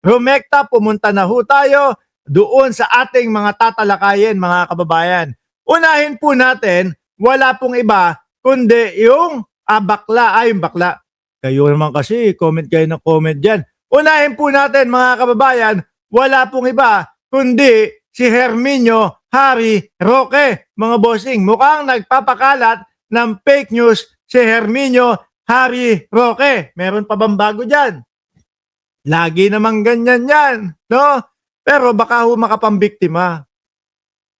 Rumekta, pumunta na ho tayo doon sa ating mga tatalakayin, mga kababayan. Unahin po natin, wala pong iba, kundi yung bakla. Kayo naman kasi, comment kayo ng comment dyan. Unahin po natin, mga kababayan, wala pong iba, kundi si Herminio Harry Roque. Mga bossing, mukhang nagpapakalat ng fake news si Herminio Harry Roque. Meron pa bang bago dyan? Lagi namang ganyan yan, no? Pero baka ho makapambiktima.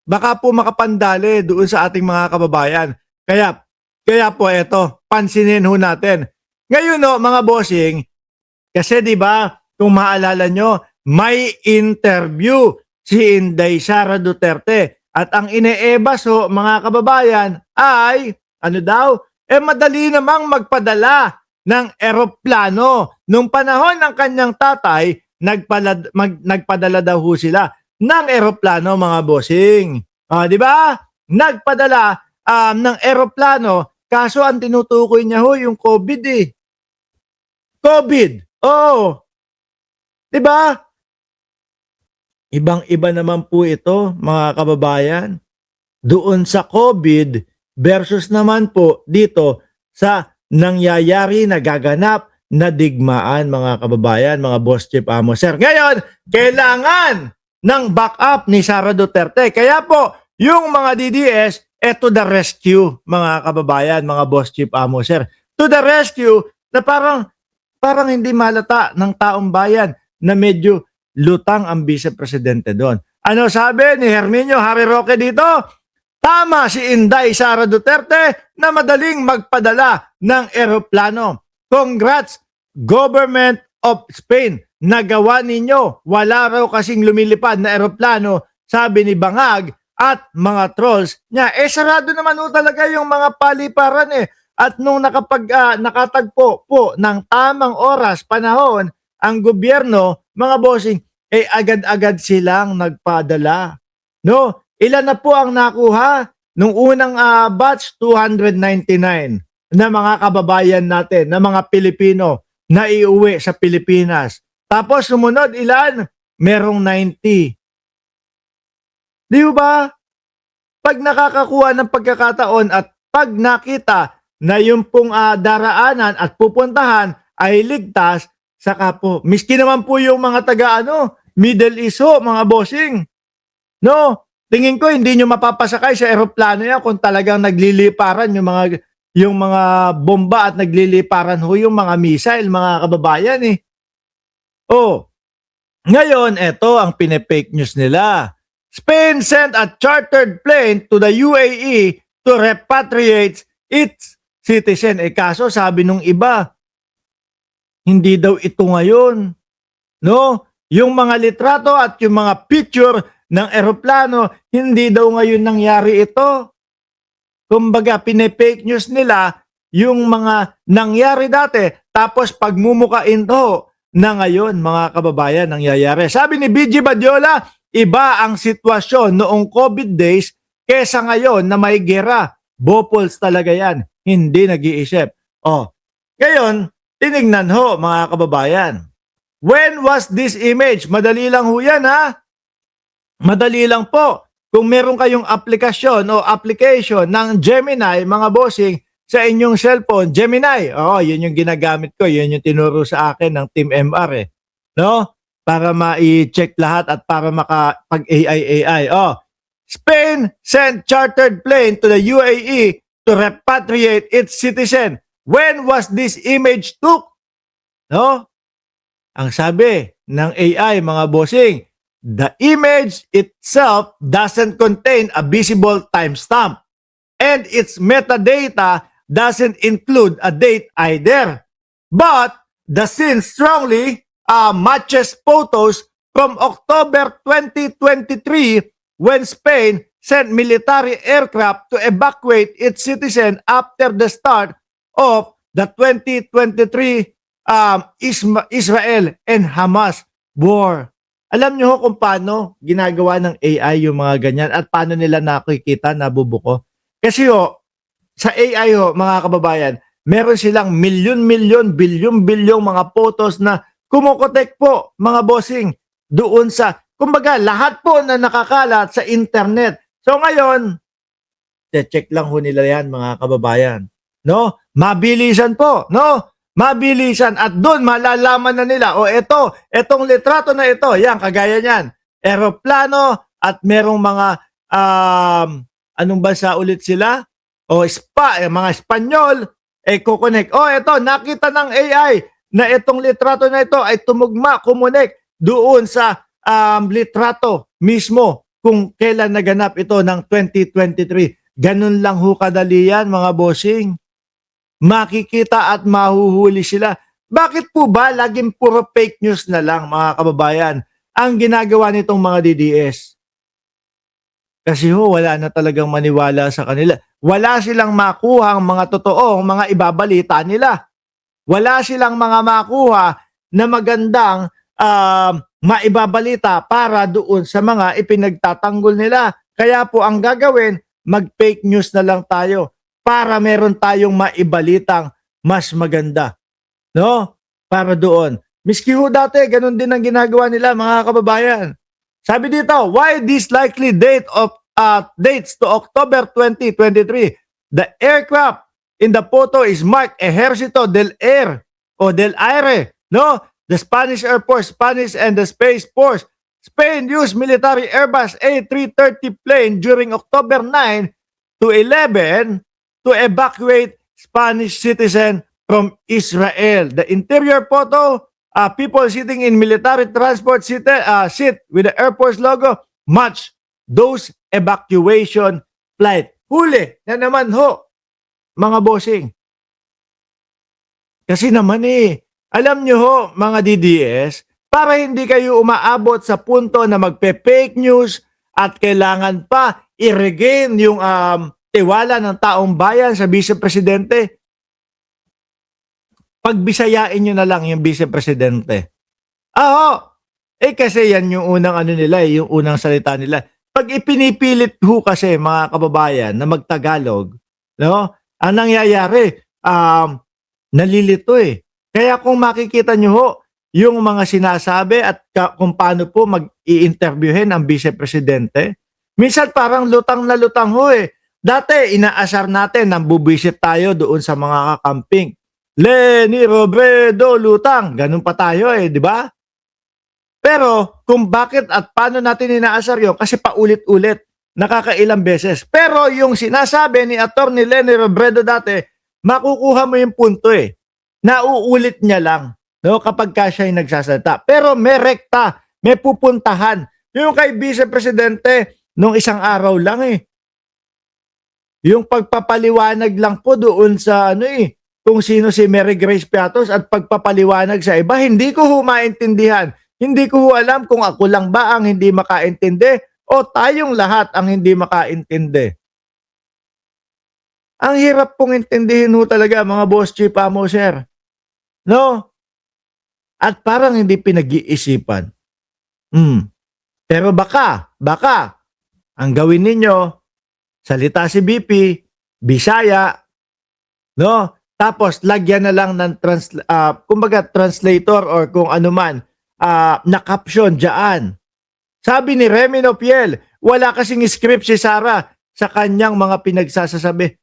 Baka po makapandali doon sa ating mga kababayan. Kaya po eto, pansinin ho natin. Ngayon no, mga bossing, kasi 'di ba, kung maalala nyo, may interview si Inday Sara Duterte at ang ine-ebas ho, mga kababayan, ay ano daw? Madali namang magpadala ng eroplano. Nung panahon ng kanyang tatay, nagpadala daw ho sila ng eroplano, mga bossing. Di ba? Nagpadala ng eroplano, kaso ang tinutukoy niya ho yung COVID eh. COVID. Oh. 'Di ba? Ibang-iba naman po ito, mga kababayan. Doon sa COVID versus naman po dito sa nangyayari na gaganap na digmaan, mga kababayan, mga boss chief amo sir. Ngayon, kailangan ng backup ni Sara Duterte. Kaya po, yung mga DDS, to the rescue, mga kababayan, mga boss chief amo sir. To the rescue na parang hindi malata ng taong bayan na medyo lutang ang vice-presidente doon. Ano sabi ni Herminio Harry Roque dito? Tama si Inday Sara Duterte na madaling magpadala ng eroplano. Congrats, Government of Spain. Nagawa ninyo. Wala raw kasing lumilipad na eroplano, sabi ni Bangag at mga trolls niya. Sarado naman ho talaga yung mga paliparan eh. At nung nakatagpo po ng tamang oras, panahon, ang gobyerno, mga bossing, agad-agad silang nagpadala. No? Ilan na po ang nakuha? Nung unang batch, 299 na mga kababayan natin, na mga Pilipino na iuwi sa Pilipinas. Tapos sumunod, ilan? Merong 90. Di ba? Pag nakakakuha ng pagkakataon at pag nakita na yung pong daraanan at pupuntahan ay ligtas, saka po, miski naman po yung mga Middle East ho, mga bossing. No? Tingin ko hindi nyo mapapasakay sa eroplano yan kung talagang nagliliparan yung mga bomba at nagliliparan ho yung mga missile, mga kababayan eh. Ngayon, eto ang pinefake news nila. Spain sent a chartered plane to the UAE to repatriate its citizen. Kaso sabi nung iba, hindi daw ito ngayon. No? Yung mga litrato at yung mga picture ng eroplano, hindi daw ngayon nangyari ito. Kumbaga, pine-fake news nila yung mga nangyari dati, tapos pagmumukain to na ngayon, mga kababayan, nangyayari. Sabi ni BG Badiola, iba ang sitwasyon noong COVID days kesa ngayon na may gera. Bopols talaga yan. Hindi nag-iisip. Ngayon, tinignan ho, mga kababayan. When was this image? Madali lang ho yan, ha? Madali lang po. Kung meron kayong aplikasyon o application ng Gemini, mga bossing, sa inyong cellphone, Gemini. Yun yung ginagamit ko. Yun yung tinuro sa akin ng Team MR eh. No? Para ma-check lahat at para makapag-AI. Spain sent chartered plane to the UAE to repatriate its citizen. When was this image took? No? Ang sabi ng AI, mga bossing, the image itself doesn't contain a visible timestamp and its metadata doesn't include a date either. But the scene strongly matches photos from October 2023 when Spain sent military aircraft to evacuate its citizen after the start of the 2023 Israel and Hamas war. Alam niyo kung paano ginagawa ng AI yung mga ganyan at paano nila nakikita, nabubuko? Kasi sa AI mga kababayan, meron silang milyon-milyon, bilyon-bilyong mga photos na kumukotek po mga bossing doon sa, kumbaga lahat po na nakakalat sa internet. So ngayon, check lang ho nila yan mga kababayan. No? Mabilisan po, no? Mabilisan at doon malalaman na nila, o etong litrato na ito, yan, kagaya niyan, eroplano at merong mga, anong bansa ulit sila? O mga Espanyol, kukonek. Eto, nakita ng AI na itong litrato na ito ay tumugma, kumunik doon sa litrato mismo kung kailan naganap ito ng 2023. Ganun lang ho kadali yan mga bossing. Makikita at mahuhuli sila. Bakit po ba laging puro fake news na lang mga kababayan ang ginagawa nitong mga DDS? Kasi ho, wala na talagang maniwala sa kanila. Wala silang makuha ang mga totoong mga ibabalita nila. Wala silang mga makuha na magandang maibabalita para doon sa mga ipinagtatanggol nila. Kaya po ang gagawin, mag-fake news na lang tayo para meron tayong maibalitang mas maganda. No? Para doon. Miski ho dati, ganun din ang ginagawa nila mga kababayan. Sabi dito, why this likely dates to October 2023? The aircraft in the photo is marked Ejército del Air o del Aire. No? The Spanish Air Force, Spanish and the Space Force. Spain used military Airbus A330 plane during October 9 to 11 to evacuate Spanish citizen from Israel. The interior photo, people sitting in military transport seat with the Air Force logo match those evacuation flight. Huli na naman ho, mga bossing. Kasi naman alam nyo ho, mga DDS, para hindi kayo umaabot sa punto na magpe-fake news at kailangan pa i-regain yung tiwala ng taong bayan sa vice-presidente, pagbisayain nyo na lang yung vice-presidente. Kasi yan yung unang nila, yung unang salita nila. Pag ipinipilit ho kasi mga kababayan na magtagalog, no? Ang nangyayari, nalilito Kaya kung makikita nyo ho, yung mga sinasabi at kung paano po mag-i-interviewin ang vice-presidente, minsan parang lutang na lutang ho Dati, inaasar natin nang bubisit tayo doon sa mga kakamping. Leni Robredo, lutang. Ganun pa tayo di ba? Pero kung bakit at paano natin inaasar yun, kasi paulit-ulit, nakakailang beses. Pero yung sinasabi ni Atty. Leni Robredo dati, makukuha mo yung punto Nauulit niya lang kapag siya ay nagsasalita. Pero may rekta, may pupuntahan. Yung kay Vice Presidente, nung isang araw lang Yung pagpapaliwanag lang po doon sa kung sino si Mary Grace Piatos at pagpapaliwanag sa iba, hindi ko ho maintindihan. Hindi ko ho alam kung ako lang ba ang hindi makaintindi o tayong lahat ang hindi makaintindi. Ang hirap pong intindihin ho talaga mga boss chief amo sir. No? At parang hindi pinag-iisipan. Pero baka, ang gawin ninyo, salita si BP, Bisaya, no? Tapos lagyan na lang ng kumbaga translator or kung ano man na caption diyan. Sabi ni Remy Nopiel, wala kasing script si Sara sa kanyang mga pinagsasasabi.